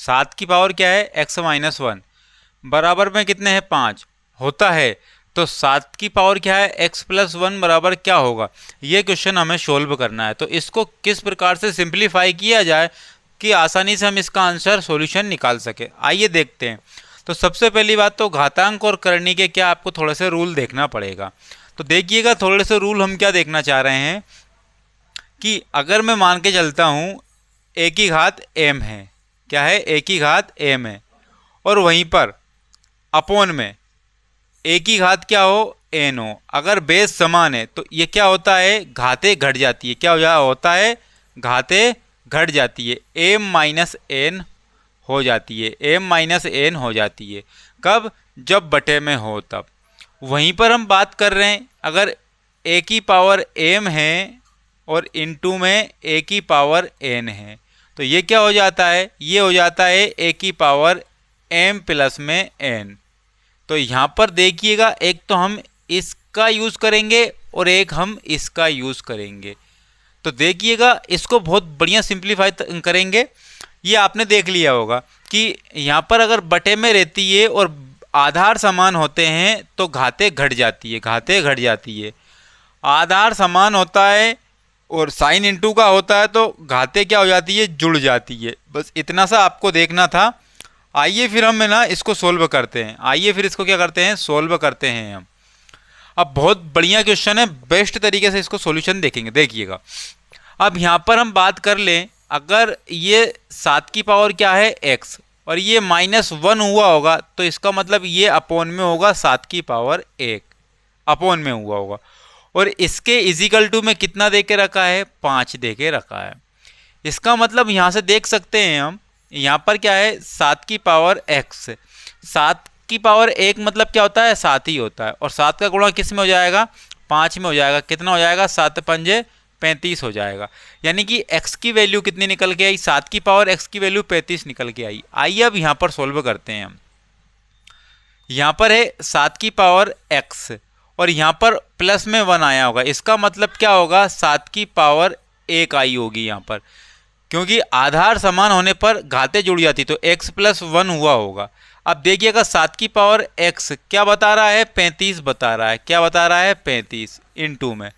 7 की पावर क्या है x माइनस 1 बराबर में कितने हैं 5 होता है, तो 7 की पावर क्या है x प्लस 1 बराबर क्या होगा, ये क्वेश्चन हमें सोल्व करना है। तो इसको किस प्रकार से सिंप्लीफाई किया जाए कि आसानी से हम इसका आंसर सॉल्यूशन निकाल सके, आइए देखते हैं। तो सबसे पहली बात तो घातांक और करनी के क्या आपको थोड़े से रूल देखना पड़ेगा। तो देखिएगा थोड़े से रूल हम क्या देखना चाह रहे हैं कि अगर मैं मान के चलता हूँ a की घात m है, क्या है a की घात m है, और वहीं पर अपोन में a की घात क्या हो n हो, अगर बेस समान है तो ये क्या होता है घातें घट जाती है, क्या होता है घातें घट जाती है, m माइनस n हो जाती है, m माइनस n हो जाती है। कब, जब बटे में हो तब। वहीं पर हम बात कर रहे हैं अगर a की पावर m है और इनटू में a की पावर n है, तो ये क्या हो जाता है, ये हो जाता है a की पावर m प्लस में n। तो यहाँ पर देखिएगा एक तो हम इसका यूज़ करेंगे और एक हम इसका यूज़ करेंगे। तो देखिएगा इसको बहुत बढ़िया सिंप्लीफाई करेंगे। ये आपने देख लिया होगा कि यहाँ पर अगर बटे में रहती है और आधार समान होते हैं तो घातें घट जाती है, घातें घट जाती है। आधार समान होता है और साइन इनटू का होता है तो घातें क्या हो जाती है, जुड़ जाती है। बस इतना सा आपको देखना था। आइए फिर हम ना इसको सोल्व करते हैं, आइए फिर इसको क्या करते हैं, सोल्व करते हैं हम। अब बहुत बढ़िया क्वेश्चन है, बेस्ट तरीके से इसको सॉल्यूशन देखेंगे। देखिएगा अब यहाँ पर हम बात कर लें, अगर ये 7 की पावर क्या है x और ये -1 हुआ होगा तो इसका मतलब ये अपोन में होगा 7 की पावर 1 अपोन में हुआ होगा, और इसके इजिकल टू में कितना दे के रखा है 5 दे के रखा है। इसका मतलब यहाँ से देख सकते हैं हम, यहाँ पर क्या है 7 की पावर x, 7 की पावर 1 मतलब क्या होता है 7 ही होता है, और 7 का गुणा किस में हो जाएगा 5 में हो जाएगा, कितना हो जाएगा 7 पंजे 35 हो जाएगा। यानी कि x की वैल्यू कितनी निकल के आई, 7 की पावर x की वैल्यू 35 निकल के आई। आइए अब यहाँ पर सोल्व करते हैं हम। यहाँ पर है 7 की पावर x और यहाँ पर प्लस में 1 आया होगा, इसका मतलब क्या होगा 7 की पावर 1 आई होगी यहाँ पर, क्योंकि आधार समान होने पर घातें जुड़ जाती तो x प्लस 1 हुआ होगा। अब देखिएगा 7 की पावर x क्या बता रहा है 35 बता रहा है, क्या बता रहा है 35 इनटू में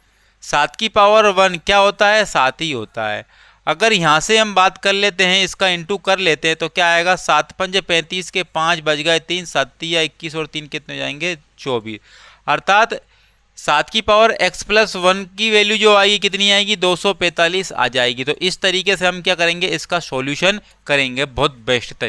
7 की पावर 1 क्या होता है 7 ही होता है। अगर यहाँ से हम बात कर लेते हैं, इसका इंटू कर लेते हैं तो क्या आएगा 7 पंजे 35 के 5 बज गए 3, 7 या 21 और 3 कितने जाएंगे 24, अर्थात 7 की पावर x प्लस 1 की वैल्यू जो आएगी कितनी आएगी 245 आ जाएगी। तो इस तरीके से हम क्या करेंगे इसका सॉल्यूशन करेंगे बहुत बेस्ट तरीके।